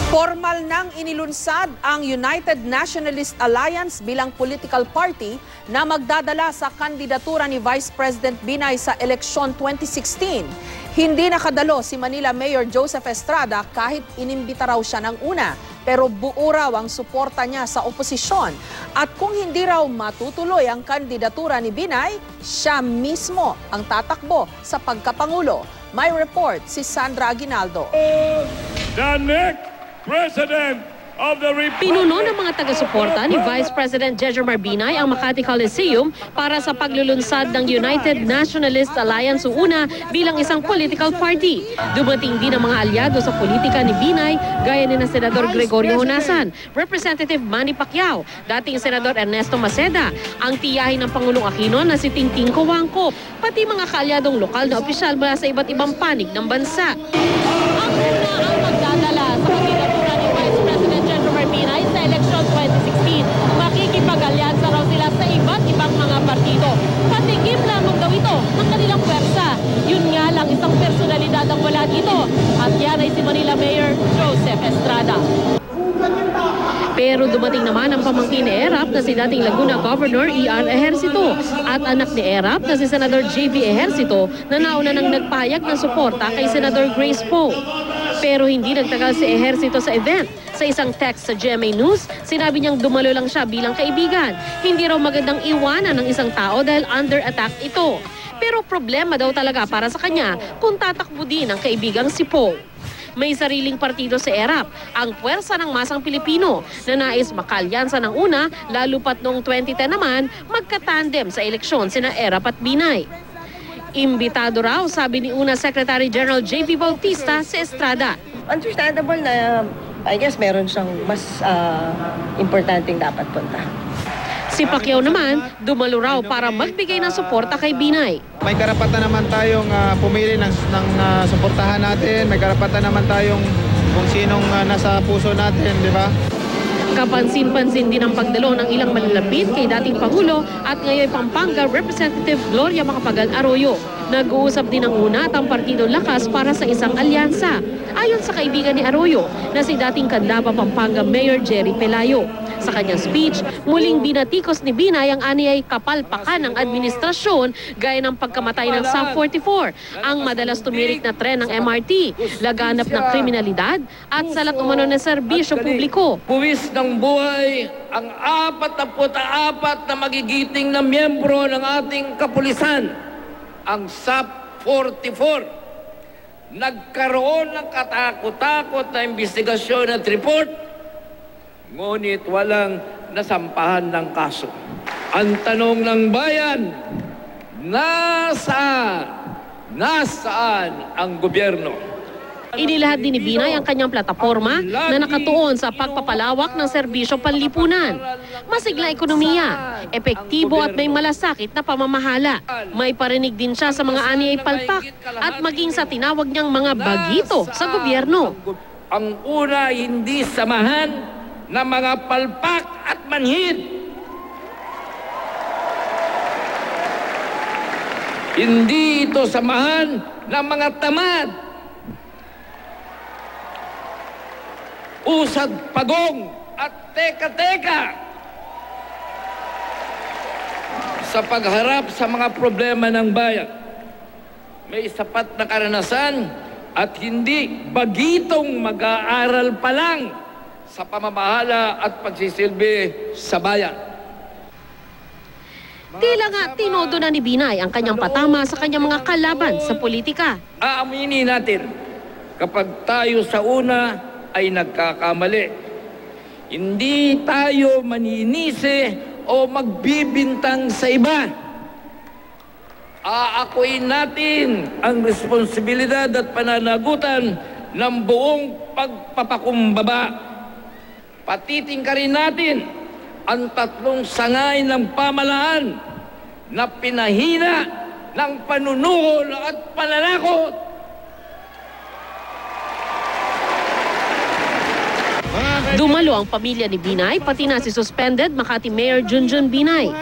Formal nang inilunsad ang United Nationalist Alliance bilang political party na magdadala sa kandidatura ni Vice President Binay sa eleksyon 2016. Hindi nakadalo si Manila Mayor Joseph Estrada kahit inimbita raw siya ng una, pero buo raw ang suporta niya sa oposisyon. At kung hindi raw matutuloy ang kandidatura ni Binay, siya mismo ang tatakbo sa pagkapangulo. May report si Sandra Aguinaldo. The next President of the Republic. Pinuno ng mga taga-suporta ni Vice President Jejomar Binay ang Makati Coliseum para sa paglulunsad ng United Nationalist Alliance una bilang isang political party. Dumating din ang mga alyado sa politika ni Binay gaya ni na Senador Gregorio Honasan, Representative Manny Pacquiao, dating Senador Ernesto Maceda, ang tiyahin ng Pangulong Aquino na si Tingting Cojuangco, pati mga kaalyadong lokal na opisyal mula sa iba't ibang panig ng bansa. Ang una ang magdadala sa kandidatura ni Vice President Jejomar Binay sa eleksyon 2016. Makikipag-alyansa raw sila sa iba't ibang mga partido. Patigim lamang daw ito ng kanilang pwersa. Yun nga lang, isang personalidad ang wala dito. At yan ay si Manila Mayor Joseph Estrada. Pero dumating naman ang pamangkin ni Erap na si dating Laguna Governor E.R. Ejercito at anak ni Erap na si Senador J.V. Ejercito na nauna nang nagpayag ng suporta kay Senador Grace Poe. Pero hindi nagtagal si Ejercito sa event. Sa isang text sa GMA News, sinabi niyang dumalo lang siya bilang kaibigan. Hindi raw magandang iwanan ng isang tao dahil under attack ito. Pero problema daw talaga para sa kanya kung tatakbo din ang kaibigang si Poe. May sariling partido si ERAP, ang puwersa ng masang Pilipino na nais makalyansa ng una, lalo pat noong 2010 naman, magkatandem sa eleksyon sina ERAP at Binay. Imbitado raw, sabi ni una Secretary General J.V. Bautista si Estrada. Understandable na, I guess, meron siyang mas importanteng dapat punta. Si Pacquiao naman, dumalo raw para magbigay ng suporta kay Binay. May karapatan naman tayong pumili ng suportahan natin. May karapatan naman tayong kung sinong nasa puso natin, di ba? Kapansin-pansin din ang pagdalo ng ilang malalapit kay dating Pangulo at ngayon Pampanga Representative Gloria Macapagal Arroyo. Nag-uusap din ang una at ang Partido Lakas para sa isang alyansa. Ayon sa kaibigan ni Arroyo na si dating Candaba Pampanga Mayor Jerry Pelayo. Sa kanyang speech, muling binatikos ni Binay ang aniyay kapalpakan ng administrasyon gaya ng pagkamatay ng SAF 44, ang madalas tumirik na tren ng MRT, laganap ng kriminalidad at salat umano ng serbisyo publiko. Puwis ng buhay ang 44 na magigiting na miyembro ng ating kapulisan, ang SAF 44. Nagkaroon ng katakot-takot na investigasyon at report, ngunit walang nasampahan ng kaso. Ang tanong ng bayan, nasaan ang gobyerno? Inilahad din ni Binay ang kanyang plataforma na nakatuon sa pagpapalawak ng serbisyo panlipunan. Masigla ekonomiya, epektibo at may malasakit na pamamahala. May parinig din siya sa mga aniyay palpak at maging sa tinawag niyang mga bagito sa gobyerno. Ang una, hindi samahan ng mga palpak at manhid. Hindi ito samahan ng mga tamad, usad pagong at teka-teka sa pagharap sa mga problema ng bayan. May sapat na karanasan at hindi bagitong mag-aaral pa lang sa pamamahala at pagsisilbi sa bayan. Tila nga tinodo na ni Binay ang kanyang patama sa kanyang mga kalaban sa politika. Aaminin natin, kapag tayo sa una ay nagkakamali, hindi tayo maninisi o magbibintang sa iba. Aakuin natin ang responsibilidad at pananagutan ng buong pagpapakumbaba. Patitingkarin natin ang tatlong sangay ng pamahalaan na pinahina ng panunuhol at pananakot. Dumalo ang pamilya ni Binay, pati na si suspended Makati Mayor Junjun Binay.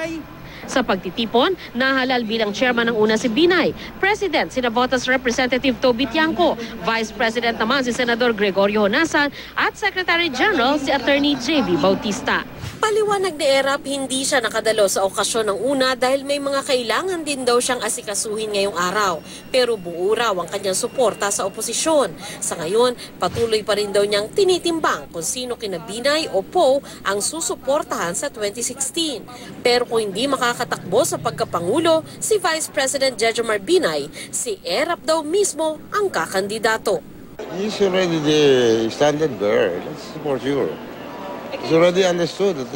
Sa pagtitipon, nahalal bilang chairman ng una si Binay, President sina Botas Representative Toby Tiangco, Vice President naman si Senador Gregorio Honasan at Secretary General si Attorney J.B. Bautista. Paliwanag ni Erap, hindi siya nakadalo sa okasyon ng una dahil may mga kailangan din daw siyang asikasuhin ngayong araw. Pero buo raw ang kanyang suporta sa oposisyon. Sa ngayon, patuloy pa rin daw niyang tinitimbang kung sino kina Binay o Poe ang susuportahan sa 2016. Pero kung hindi makakatakbo sa pagkapangulo si Vice President Jejomar Binay, si Erap daw mismo ang kakandidato. He's already the standard bearer, that's for sure. It's already understood that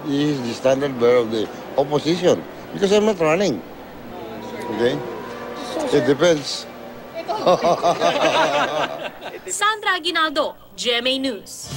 he is the standard bearer of the opposition because I'm not running. Okay? It depends. Sandra Aguinaldo, GMA News.